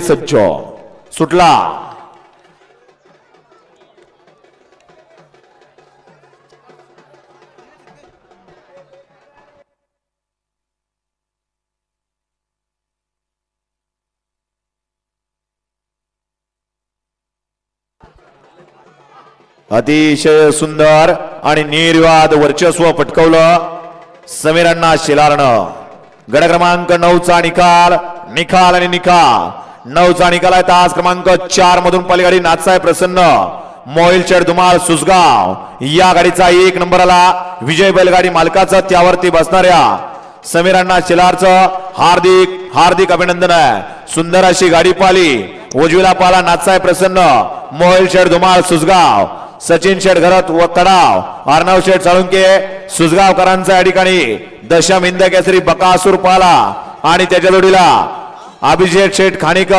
सज्ज सुटला. अतिशय सुंदर आणि निर्विवाद वर्चस्व पटकवलं समीरांना शिलारनं. गड क्रमांक 9चा निकाल निकाल आणि निकाल. 9चा निकाल आहे. तास क्रमांक 4 मधून पलीकडे नाथसाहेब प्रसन्न मोहिल शेड धुमाळ सुसगाव या गाडीचा 1 नंबरला विजय बैलगाडी मालकाचं त्यावरती बसणाऱ्या समीरांना शिलारचं हार्दिक हार्दिक अभिनंदन आहे. सुंदर अशी गाडी पाली. उजवीला पाला नाथसाहेब प्रसन्न मोहिल शेड धुमाळ सुसगाव. सचिन शेठ घरात व तडाव अर्णव शेठ साळुंके सुसगावकरांचा या ठिकाणी दशम हिंद केसरी बकासूर पाला आणि त्याच्या जोडीला अभिषेक शेठ खाणेकर